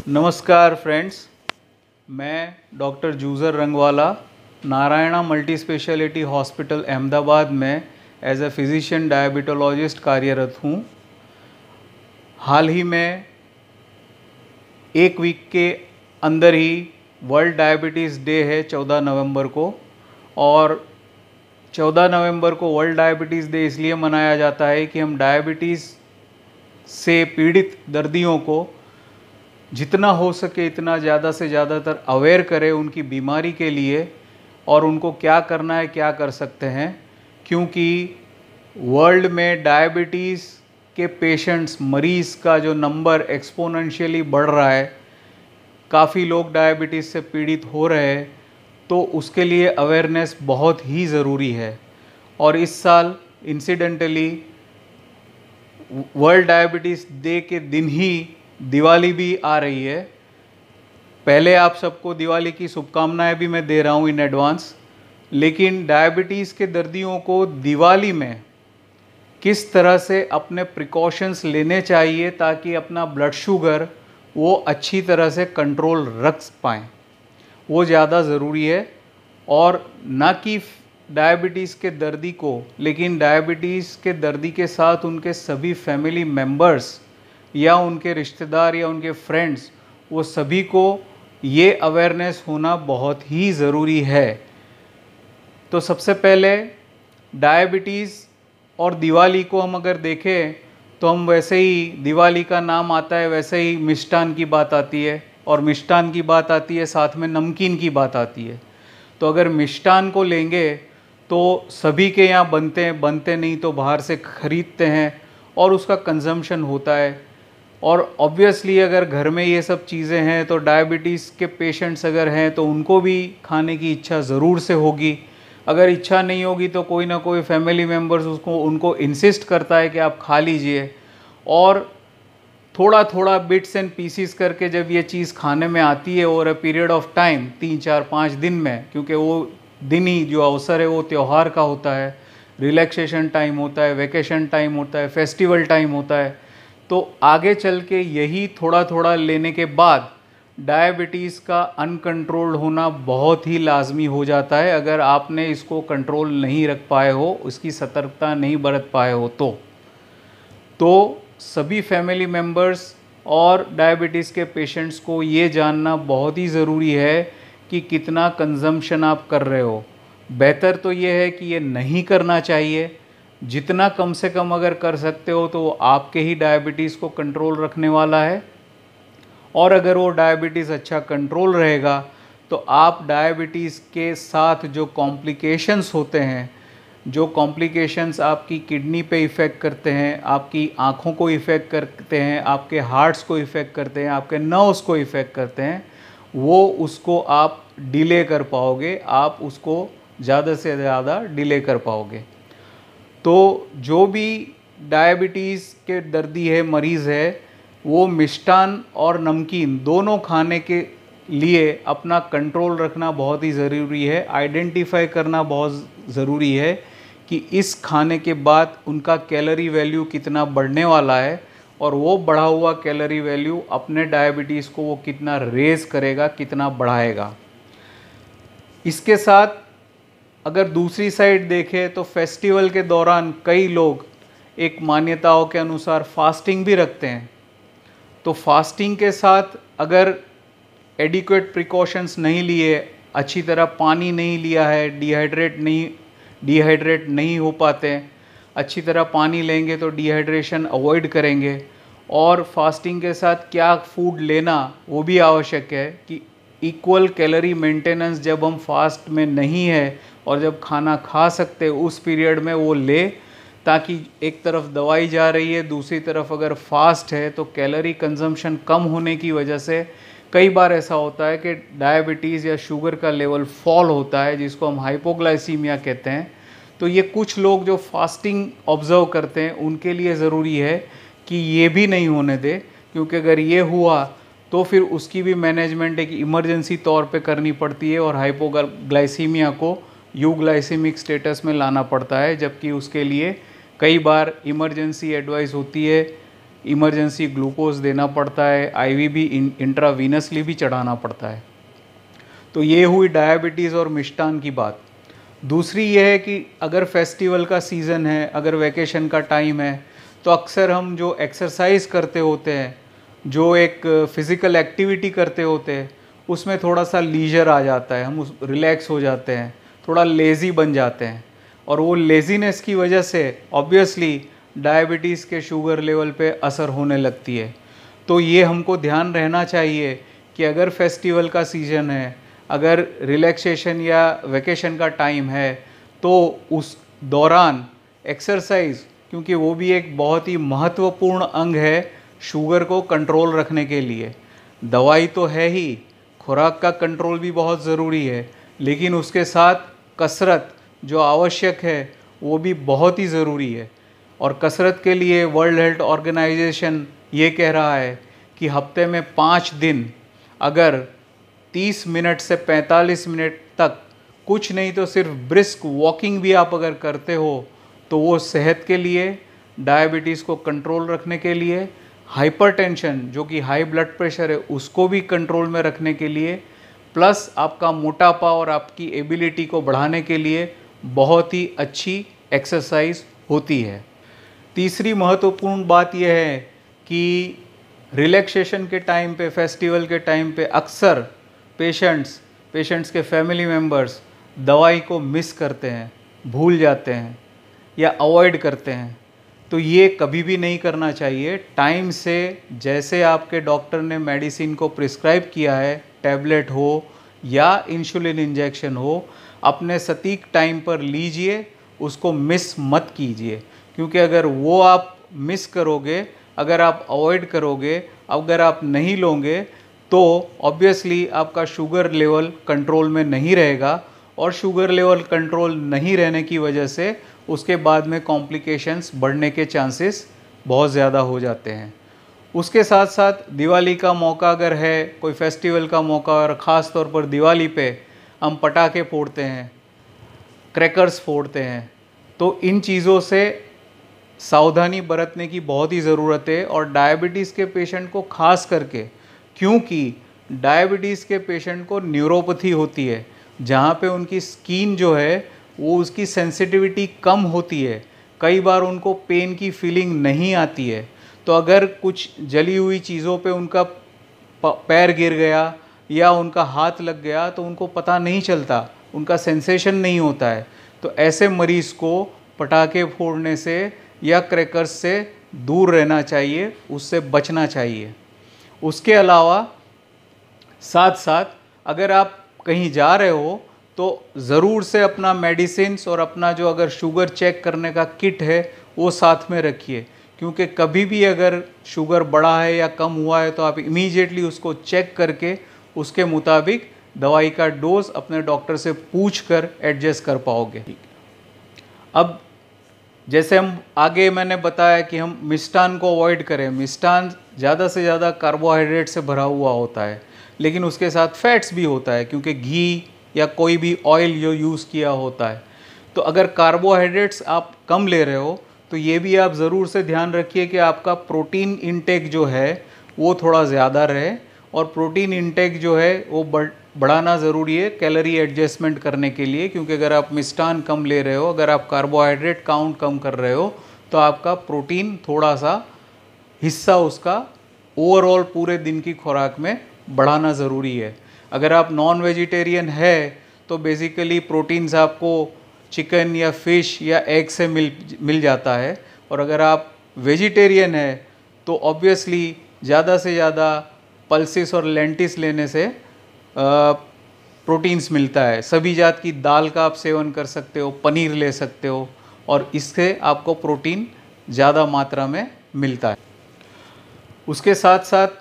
नमस्कार फ्रेंड्स, मैं doctor Juzar Rangwala Narayana multi speciality hospital Ahmedabad में एज ए फिजिशियन डायबिटोलॉजिस्ट कार्यरत हूँ। हाल ही में एक वीक के अंदर ही वर्ल्ड डायबिटीज़ डे है 14 नवंबर को, और 14 नवंबर को वर्ल्ड डायबिटीज़ डे इसलिए मनाया जाता है कि हम डायबिटीज़ से पीड़ित दर्दियों को जितना हो सके इतना ज़्यादा से ज़्यादातर अवेयर करें उनकी बीमारी के लिए और उनको क्या करना है, क्या कर सकते हैं। क्योंकि वर्ल्ड में डायबिटीज़ के पेशेंट्स, मरीज़ का जो नंबर एक्सपोनेंशियली बढ़ रहा है, काफ़ी लोग डायबिटीज़ से पीड़ित हो रहे हैं, तो उसके लिए अवेयरनेस बहुत ही ज़रूरी है। और इस साल इंसिडेंटली वर्ल्ड डायबिटीज़ डे के दिन ही दिवाली भी आ रही है। पहले आप सबको दिवाली की शुभकामनाएं भी मैं दे रहा हूं इन एडवांस। लेकिन डायबिटीज़ के दर्दियों को दिवाली में किस तरह से अपने प्रिकॉशंस लेने चाहिए ताकि अपना ब्लड शुगर वो अच्छी तरह से कंट्रोल रख पाएँ, वो ज़्यादा ज़रूरी है। और ना कि डायबिटीज़ के दर्दी को, लेकिन डायबिटीज़ के दर्दी के साथ उनके सभी फैमिली मेम्बर्स या उनके रिश्तेदार या उनके फ्रेंड्स, वो सभी को ये अवेयरनेस होना बहुत ही ज़रूरी है। तो सबसे पहले डायबिटीज़ और दिवाली को हम अगर देखें तो हम वैसे ही, दिवाली का नाम आता है वैसे ही मिष्ठान की बात आती है, और मिष्ठान की बात आती है साथ में नमकीन की बात आती है। तो अगर मिष्ठान को लेंगे तो सभी के यहाँ बनते नहीं तो बाहर से ख़रीदते हैं और उसका कंजम्पशन होता है। और ऑब्वियसली अगर घर में ये सब चीज़ें हैं तो डायबिटीज़ के पेशेंट्स अगर हैं तो उनको भी खाने की इच्छा ज़रूर से होगी। अगर इच्छा नहीं होगी तो कोई ना कोई फैमिली मेम्बर्स उनको इंसिस्ट करता है कि आप खा लीजिए। और थोड़ा थोड़ा बिट्स एंड पीसीस करके जब ये चीज़ खाने में आती है over a period of time, 3 4 5 दिन में, क्योंकि वो दिन ही जो अवसर है वो त्यौहार का होता है, रिलैक्सेशन टाइम होता है, वेकेशन टाइम होता है, फेस्टिवल टाइम होता है, तो आगे चल के यही थोड़ा थोड़ा लेने के बाद डायबिटीज़ का अनकंट्रोल्ड होना बहुत ही लाजमी हो जाता है। अगर आपने इसको कंट्रोल नहीं रख पाए हो, इसकी सतर्कता नहीं बरत पाए हो तो सभी फैमिली मेम्बर्स और डायबिटीज़ के पेशेंट्स को ये जानना बहुत ही ज़रूरी है कि कितना कंजम्पशन आप कर रहे हो। बेहतर तो ये है कि ये नहीं करना चाहिए। जितना कम से कम अगर कर सकते हो तो वो आपके ही डायबिटीज़ को कंट्रोल रखने वाला है। और अगर वो डायबिटीज़ अच्छा कंट्रोल रहेगा तो आप डायबिटीज़ के साथ जो कॉम्प्लिकेशंस होते हैं, जो कॉम्प्लिकेशंस आपकी किडनी पे इफ़ेक्ट करते हैं, आपकी आँखों को इफ़ेक्ट करते हैं, आपके हार्ट्स को इफ़ेक्ट करते हैं, आपके नर्व्स को इफ़ेक्ट करते हैं, वो उसको आप डिले कर पाओगे, आप उसको ज़्यादा से ज़्यादा डिले कर पाओगे। तो जो भी डायबिटीज़ के दर्दी है, मरीज़ है, वो मिष्ठान और नमकीन दोनों खाने के लिए अपना कंट्रोल रखना बहुत ही ज़रूरी है। आइडेंटिफाई करना बहुत ज़रूरी है कि इस खाने के बाद उनका कैलोरी वैल्यू कितना बढ़ने वाला है, और वो बढ़ा हुआ कैलोरी वैल्यू अपने डायबिटीज़ को वो कितना रेज़ करेगा, कितना बढ़ाएगा। इसके साथ अगर दूसरी साइड देखें तो फेस्टिवल के दौरान कई लोग एक मान्यताओं के अनुसार फास्टिंग भी रखते हैं। तो फास्टिंग के साथ अगर एडिक्वेट प्रिकॉशंस नहीं लिए, अच्छी तरह पानी नहीं लिया है, डिहाइड्रेट नहीं हो पाते हैं, अच्छी तरह पानी लेंगे तो डिहाइड्रेशन अवॉइड करेंगे। और फास्टिंग के साथ क्या फूड लेना वो भी आवश्यक है कि इक्वल कैलोरी मेंटेनेंस जब हम फास्ट में नहीं है और जब खाना खा सकते उस पीरियड में वो ले, ताकि एक तरफ दवाई जा रही है, दूसरी तरफ अगर फास्ट है तो कैलोरी कंजम्पशन कम होने की वजह से कई बार ऐसा होता है कि डायबिटीज़ या शुगर का लेवल फॉल होता है, जिसको हम हाइपोग्लाइसीमिया कहते हैं। तो ये कुछ लोग जो फास्टिंग ऑब्ज़र्व करते हैं उनके लिए ज़रूरी है कि ये भी नहीं होने दे, क्योंकि अगर ये हुआ तो फिर उसकी भी मैनेजमेंट एक इमरजेंसी तौर पे करनी पड़ती है और हाइपोग्लाइसीमिया को यूग्लाइसेमिक स्टेटस में लाना पड़ता है, जबकि उसके लिए कई बार इमरजेंसी एडवाइस होती है, इमरजेंसी ग्लूकोज देना पड़ता है, आईवी भी इंट्रावीनसली भी चढ़ाना पड़ता है। तो ये हुई डायबिटीज़ और मिष्टान की बात। दूसरी ये है कि अगर फेस्टिवल का सीज़न है, अगर वैकेशन का टाइम है, तो अक्सर हम जो एक्सरसाइज करते होते हैं, जो एक फ़िज़िकल एक्टिविटी करते होते हैं, उसमें थोड़ा सा लीजर आ जाता है, हम उस रिलैक्स हो जाते हैं, थोड़ा लेज़ी बन जाते हैं, और वो लेज़ीनेस की वजह से ऑब्वियसली डायबिटीज़ के शुगर लेवल पे असर होने लगती है। तो ये हमको ध्यान रहना चाहिए कि अगर फेस्टिवल का सीज़न है, अगर रिलैक्सेशन या वेकेशन का टाइम है, तो उस दौरान एक्सरसाइज, क्योंकि वो भी एक बहुत ही महत्वपूर्ण अंग है शुगर को कंट्रोल रखने के लिए। दवाई तो है ही, खुराक का कंट्रोल भी बहुत ज़रूरी है, लेकिन उसके साथ कसरत जो आवश्यक है वो भी बहुत ही ज़रूरी है। और कसरत के लिए वर्ल्ड हेल्थ ऑर्गेनाइजेशन ये कह रहा है कि हफ्ते में 5 दिन अगर 30 मिनट से 45 मिनट तक कुछ नहीं तो सिर्फ ब्रिस्क वॉकिंग भी आप अगर करते हो, तो वो सेहत के लिए, डायबिटीज़ को कंट्रोल रखने के लिए, हाइपरटेंशन जो कि हाई ब्लड प्रेशर है उसको भी कंट्रोल में रखने के लिए, प्लस आपका मोटापा और आपकी एबिलिटी को बढ़ाने के लिए बहुत ही अच्छी एक्सरसाइज होती है। तीसरी महत्वपूर्ण बात यह है कि रिलैक्सेशन के टाइम पे, फेस्टिवल के टाइम पे अक्सर पेशेंट्स के फैमिली मेम्बर्स दवाई को मिस करते हैं, भूल जाते हैं या अवॉइड करते हैं। तो ये कभी भी नहीं करना चाहिए। टाइम से जैसे आपके डॉक्टर ने मेडिसिन को प्रिस्क्राइब किया है, टैबलेट हो या इंसुलिन इंजेक्शन हो, अपने सटीक टाइम पर लीजिए, उसको मिस मत कीजिए। क्योंकि अगर वो आप मिस करोगे, अगर आप अवॉइड करोगे, अगर आप नहीं लोगे, तो ऑब्वियसली आपका शुगर लेवल कंट्रोल में नहीं रहेगा, और शुगर लेवल कंट्रोल नहीं रहने की वजह से उसके बाद में कॉम्प्लिकेशंस बढ़ने के चांसेस बहुत ज़्यादा हो जाते हैं। उसके साथ साथ दिवाली का मौका अगर है, कोई फेस्टिवल का मौका, और ख़ास तौर पर दिवाली पे हम पटाखे फोड़ते हैं, क्रैकर्स फोड़ते हैं, तो इन चीज़ों से सावधानी बरतने की बहुत ही ज़रूरत है। और डायबिटीज़ के पेशेंट को खास करके, क्योंकि डायबिटीज़ के पेशेंट को न्यूरोपैथी होती है, जहाँ पे उनकी स्किन जो है वो उसकी सेंसिटिविटी कम होती है, कई बार उनको पेन की फीलिंग नहीं आती है। तो अगर कुछ जली हुई चीज़ों पे उनका पैर गिर गया या उनका हाथ लग गया तो उनको पता नहीं चलता, उनका सेंसेशन नहीं होता है। तो ऐसे मरीज़ को पटाखे फोड़ने से या क्रैकर्स से दूर रहना चाहिए, उससे बचना चाहिए। उसके अलावा साथ साथ अगर आप कहीं जा रहे हो तो ज़रूर से अपना मेडिसिन्स और अपना जो अगर शुगर चेक करने का किट है वो साथ में रखिए, क्योंकि कभी भी अगर शुगर बढ़ा है या कम हुआ है तो आप इमीडिएटली उसको चेक करके उसके मुताबिक दवाई का डोज अपने डॉक्टर से पूछ कर एडजस्ट कर पाओगे। अब जैसे हम आगे मैंने बताया कि हम मिष्टान को अवॉइड करें। मिष्टान ज़्यादा से ज़्यादा कार्बोहाइड्रेट से भरा हुआ होता है, लेकिन उसके साथ फैट्स भी होता है, क्योंकि घी या कोई भी ऑयल जो यूज़ किया होता है। तो अगर कार्बोहाइड्रेट्स आप कम ले रहे हो तो ये भी आप ज़रूर से ध्यान रखिए कि आपका प्रोटीन इंटेक जो है वो थोड़ा ज़्यादा रहे, और प्रोटीन इंटेक जो है वो बढ़ाना ज़रूरी है कैलोरी एडजस्टमेंट करने के लिए। क्योंकि अगर आप मिष्टान कम ले रहे हो, अगर आप कार्बोहाइड्रेट काउंट कम कर रहे हो, तो आपका प्रोटीन थोड़ा सा हिस्सा उसका ओवरऑल पूरे दिन की खुराक में बढ़ाना ज़रूरी है। अगर आप नॉन वेजिटेरियन है तो बेसिकली प्रोटीन्स आपको चिकन या फ़िश या एग से मिल जाता है, और अगर आप वेजिटेरियन है तो ऑब्वियसली ज़्यादा से ज़्यादा पल्सेस और लेंटिस लेने से प्रोटीन्स मिलता है। सभी जात की दाल का आप सेवन कर सकते हो, पनीर ले सकते हो, और इससे आपको प्रोटीन ज़्यादा मात्रा में मिलता है। उसके साथ साथ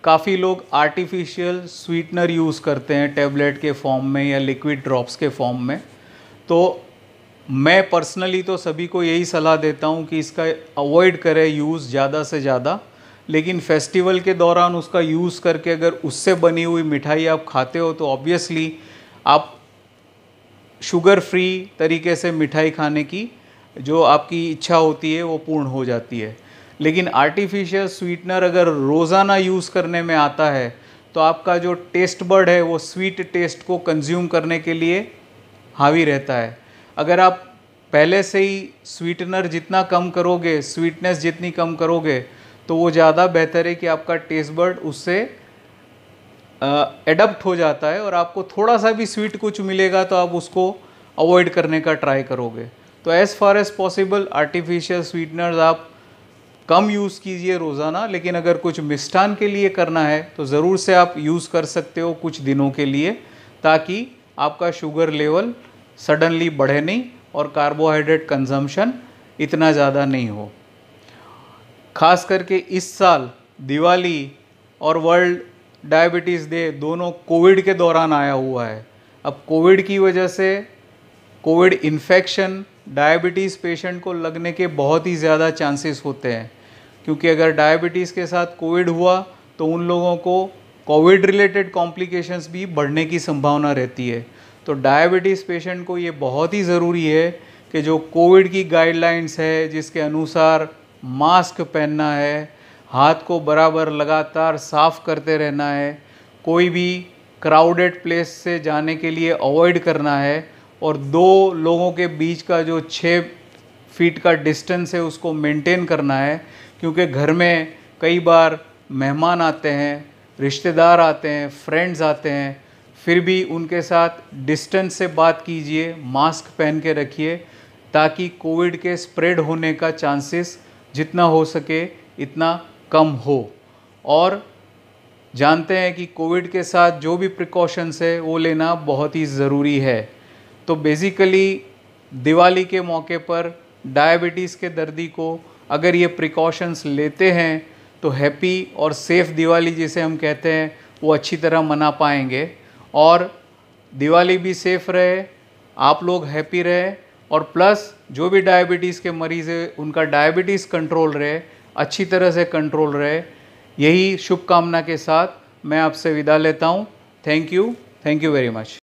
काफ़ी लोग आर्टिफिशियल स्वीटनर यूज़ करते हैं टैबलेट के फॉर्म में या लिक्विड ड्रॉप्स के फॉर्म में। तो मैं पर्सनली तो सभी को यही सलाह देता हूँ कि इसका अवॉइड करें यूज़ ज़्यादा से ज़्यादा, लेकिन फेस्टिवल के दौरान उसका यूज़ करके अगर उससे बनी हुई मिठाई आप खाते हो तो ऑब्वियसली आप शुगर फ्री तरीके से मिठाई खाने की जो आपकी इच्छा होती है वो पूर्ण हो जाती है। लेकिन आर्टिफिशियल स्वीटनर अगर रोज़ाना यूज़ करने में आता है तो आपका जो टेस्ट बड है वो स्वीट टेस्ट को कंज्यूम करने के लिए हावी रहता है। अगर आप पहले से ही स्वीटनर जितना कम करोगे, स्वीटनेस जितनी कम करोगे, तो वो ज़्यादा बेहतर है कि आपका टेस्ट बड उससे एडप्ट हो जाता है और आपको थोड़ा सा भी स्वीट कुछ मिलेगा तो आप उसको अवॉइड करने का ट्राई करोगे। तो as far as possible artificial sweeteners आप कम यूज़ कीजिए रोज़ाना, लेकिन अगर कुछ मिष्ठान के लिए करना है तो ज़रूर से आप यूज़ कर सकते हो कुछ दिनों के लिए, ताकि आपका शुगर लेवल सडनली बढ़े नहीं और कार्बोहाइड्रेट कंजम्पशन इतना ज़्यादा नहीं हो। खास करके इस साल दिवाली और वर्ल्ड डायबिटीज़ डे दोनों कोविड के दौरान आया हुआ है। अब कोविड की वजह से कोविड इन्फेक्शन डायबिटीज़ पेशेंट को लगने के बहुत ही ज़्यादा चांसेस होते हैं, क्योंकि अगर डायबिटीज़ के साथ कोविड हुआ तो उन लोगों को कोविड रिलेटेड कॉम्प्लिकेशंस भी बढ़ने की संभावना रहती है। तो डायबिटीज़ पेशेंट को ये बहुत ही ज़रूरी है कि जो कोविड की गाइडलाइंस है जिसके अनुसार मास्क पहनना है, हाथ को बराबर लगातार साफ़ करते रहना है, कोई भी क्राउडेड प्लेस से जाने के लिए अवॉइड करना है, और 2 लोगों के बीच का जो 6 फीट का डिस्टेंस है उसको मेंटेन करना है, क्योंकि घर में कई बार मेहमान आते हैं, रिश्तेदार आते हैं, फ्रेंड्स आते हैं, फिर भी उनके साथ डिस्टेंस से बात कीजिए, मास्क पहन के रखिए, ताकि कोविड के स्प्रेड होने का चांसेस जितना हो सके इतना कम हो। और जानते हैं कि कोविड के साथ जो भी प्रिकॉशंस है वो लेना बहुत ही ज़रूरी है। तो बेसिकली दिवाली के मौके पर डायबिटीज़ के दर्दी को अगर ये प्रिकॉशंस लेते हैं तो हैप्पी और सेफ़ दिवाली जिसे हम कहते हैं वो अच्छी तरह मना पाएंगे, और दिवाली भी सेफ़ रहे, आप लोग हैप्पी रहे, और प्लस जो भी डायबिटीज़ के मरीज़ है उनका डायबिटीज़ कंट्रोल रहे, अच्छी तरह से कंट्रोल रहे। यही शुभकामना के साथ मैं आपसे विदा लेता हूँ। Thank you very much.